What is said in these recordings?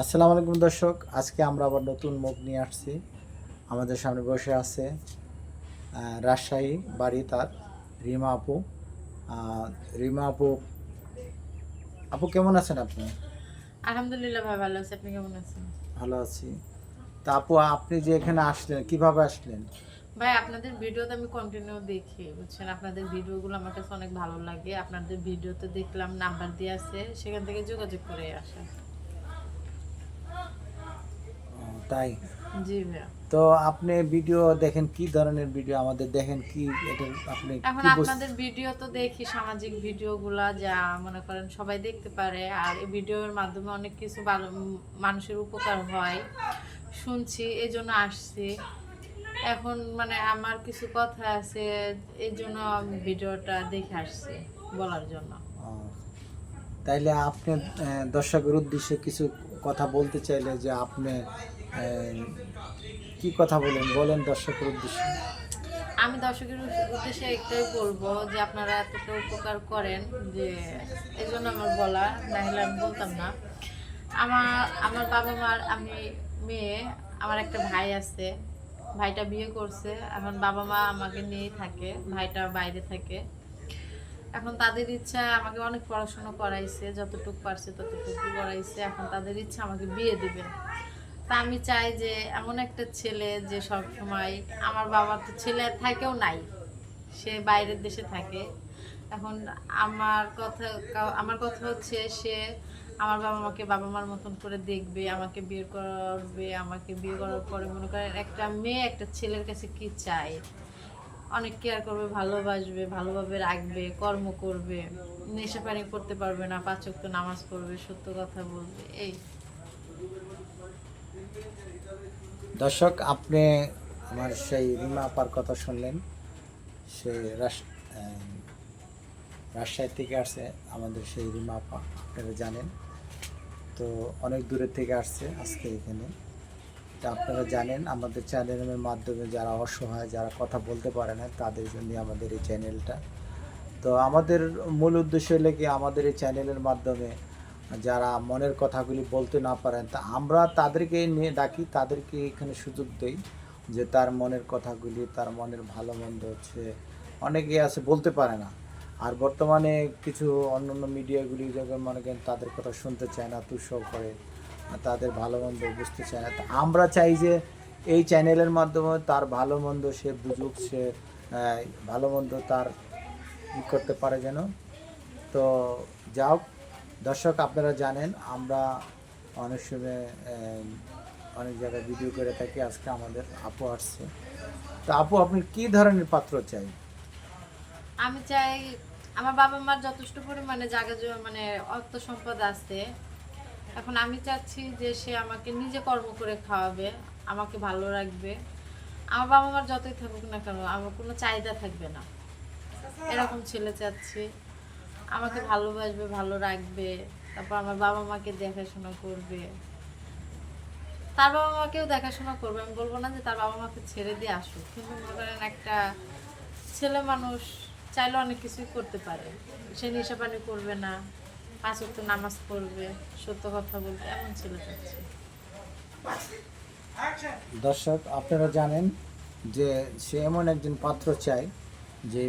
আসসালামু আলাইকুম দর্শক, আজকে আমরা আবার নতুন মুখ নিয়ে আসছি। আমাদের সামনে বসে আছে রাজশাহী বাড়ি তার রিমা আপু। রিমা আপু, আপু কেমন আছেন আপনি? আলহামদুলিল্লাহ ভাই, ভালো আছি। আপনি কেমন আছেন? ভালো আছি। তা আপু, আপনি যে এখানে আসলেন কিভাবে আসলেন? ভাই, আপনাদের ভিডিওতে আমি কন্টিনিউ দেখি, বুঝছেন? আপনাদের ভিডিওগুলো আমার কাছে অনেক ভালো লাগে। আপনাদের ভিডিওতে দেখলাম নাম্বার দিয়ে আছে, সেখান থেকে যোগাযোগ করে আসে। তাই? জি ভাইয়া। তো আপনি ভিডিও দেখেন কি ধরনের ভিডিও আমাদের দেখেন কি, এটা আপনি এখন কি আপনাদের ভিডিও তো দেখি, সামাজিক ভিডিওগুলা যা মনে করেন সবাই দেখতে পারে, আর এই ভিডিওর মাধ্যমে অনেক কিছু ভালো মানুষের উপকার হয় শুনছি, এই জন্য আসছি। এখন মানে আমার কিছু কথা আছে, এই জন্য আমি ভিডিওটা দেখে আসছি বলার জন্য। আহ, তাইলে আপনি দর্শকের উদ্দেশ্যে কিছু কথা বলতে চাইলে যে আপনি কি কথা বলেন, বলেন দর্শকের উদ্দেশ্যে। আমি দর্শকের উদ্দেশ্যে একটাই বলবো যে আপনারা এতটা উপকার করেন, যে এই জন্য আমার বলা, না হলে আমি বলতাম না। আমার আমার বাবা মার, আমি মেয়ে, আমার একটা ভাই আছে। ভাইটা বিয়ে করছে, এখন বাবা মা আমাকে নিয়েই থাকে, ভাইটা বাইরে থাকে। এখন তাদের ইচ্ছা, আমাকে অনেক পড়াশোনা করাইছে, যতটুকু পারছে ততটুকু করাইছে। এখন তাদের ইচ্ছা আমাকে বিয়ে দিবে। তা আমি চাই যে এমন একটা ছেলে যে সব সময়, আমার বাবার তো ছেলে থাকেও নাই, সে বাইরের দেশে থাকে। এখন আমার কথা হচ্ছে, সে আমার বাবা মাকে বাবা মার মতন করে দেখবে, আমাকে বিয়ে করবে। আমাকে বিয়ে করার পরে মনে করেন একটা মেয়ে একটা ছেলের কাছে কি চায়, অনেক কেয়ার করবে, ভালোবাসবে, ভালোভাবে রাখবে, কর্ম করবে, নেশা পানি করতে পারবে না, 5 ওয়াক্ত নামাজ পড়বে, সত্য কথা বলবে। এই দর্শক, আপনি আমার সেই রিমা আপার কথা শুনলেন। সে আহ, রাজশাহী থেকে আসছে আমাদের সেই রিমা আপা, আপনারা জানেন। তো অনেক দূরের থেকে আসছে আজকে এখানে। তা আপনারা জানেন আমাদের চ্যানেলের মাধ্যমে যারা অসহায়, যারা কথা বলতে পারে না, তাদের জন্য আমাদের এই চ্যানেলটা। তো আমাদের মূল উদ্দেশ্য হলো কি, আমাদের এই চ্যানেলের মাধ্যমে যারা মনের কথাগুলি বলতে না পারেন, তা আমরা তাদেরকে নিয়ে ডাকি, তাদেরকে এখানে সুযোগ দেই যে তার মনের কথাগুলি, তার মনের ভালো মন্দ হচ্ছে, অনেকে আছে বলতে পারে না। আর বর্তমানে কিছু অন্যান্য মিডিয়াগুলি যখন মনে করেন তাদের কথা শুনতে চায় না, তুষও করে, তাদের ভালো মন্দ বুঝতে চায় না। তো আমরা চাই যে এই চ্যানেলের মাধ্যমে তার ভালো মন্দ সে বুঝুক, সে ভালো মন্দ তার ই করতে পারে যেন। তো যাও দর্শক, আপনারা জানেন আমরা অনেক সময় অনেক জায়গায় ভিডিও করে থাকি। আজকে আমাদের আপু আসছে। তো আপু, আপনি কি ধরনের পাত্র চাই? আমি চাই, আমার বাবা মার যথেষ্ট পরিমাণে জায়গা মানে অর্থ সম্পদ আছে। এখন আমি চাচ্ছি যে সে আমাকে নিজে কর্ম করে খাওয়াবে, আমাকে ভালো রাখবে। আমার বাবা মার যতই থাকুক না কেন, আমার কোনো চাহিদা থাকবে না, এরকম ছেলে চাচ্ছি। আমাকে ভালোবাসবে, ভালো রাখবে, তারপর আমার বাবা মাকে দেখাশোনা করবে, তার বাবা মাকেও দেখাশোনা করবে। আমি বলবো না যে তার বাবা মাকে ছেড়ে দিয়ে আসুক, কিন্তু মনে করেন একটা ছেলে মানুষ চাইলে অনেক কিছুই করতে পারে। সে নেশা পানি করবে না, 5 ওয়াক্ত নামাজ পড়বে, সত্য কথা বলবে, এমন ছেলে চাচ্ছে। দর্শক, আপনারা জানেন যে সে এমন একজন পাত্র চাই, যে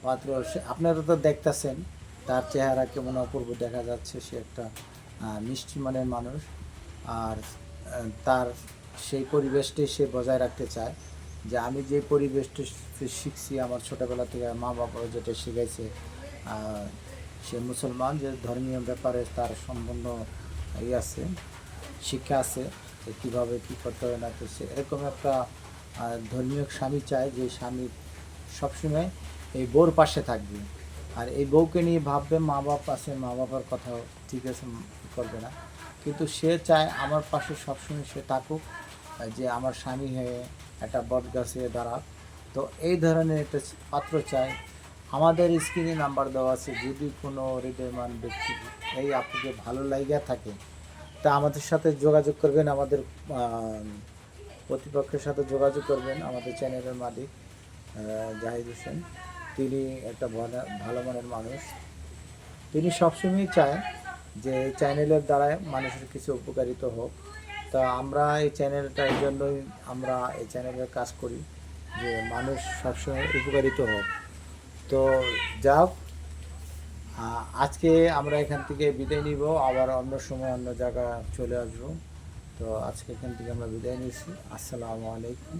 পাত্র আপনারা তো দেখতেছেন তার চেহারা কেমন অপূর্ব দেখা যাচ্ছে। সে একটা মিষ্টি মনের মানুষ। আর তার সেই পরিবেশটাই সে বজায় রাখতে চায়। যে আমি যে পরিবেশটা শিখছি আমার ছোটোবেলা থেকে, মা বাবারা যেটা শিখাইছে, আহ, সে মুসলমান, যে ধর্মীয় ব্যাপারে তার সম্পূর্ণ আছে, শিক্ষা আছে যে কীভাবে কী করতে হবে না করছে। এরকম একটা ধর্মীয় স্বামী চায়, যে স্বামী সবসময় এই বউর পাশে থাকবে। আর এই বউকে নিয়ে ভাববে, মা বাপ আছে, মা বাবার কথাও ঠিক আছে, করবে না, কিন্তু সে চায় আমার পাশে সবসময় সে থাকুক, যে আমার স্বামী হয়ে একটা বট গাছে দাঁড়াক। তো এই ধরনের একটা পাত্র চাই। আমাদের স্ক্রিনে নাম্বার দেওয়া আছে, যদি কোনো হৃদয়মান ব্যক্তি এই আপুকে ভালো লাগিয়া থাকে, তা আমাদের সাথে যোগাযোগ করবেন, আমাদের প্রতিপক্ষের সাথে যোগাযোগ করবেন। আমাদের চ্যানেলের মালিক জাহিদ হোসেন, তিনি একটা ভালো মনের মানুষ। তিনি সবসময় চায় যে এই চ্যানেলের দ্বারাই মানুষের কিছু উপকারিত হোক। তা আমরা এই চ্যানেলটা এই জন্যই আমরা এই চ্যানেলের কাজ করি যে মানুষ সবসময় উপকারিত হোক। তো যাও, আজকে আমরা এখান থেকে বিদায় নিব, আবার অন্য সময় অন্য জায়গা চলে আসবো। তো আজকে এখান থেকে আমরা বিদায় নিচ্ছি। আসসালামু আলাইকুম।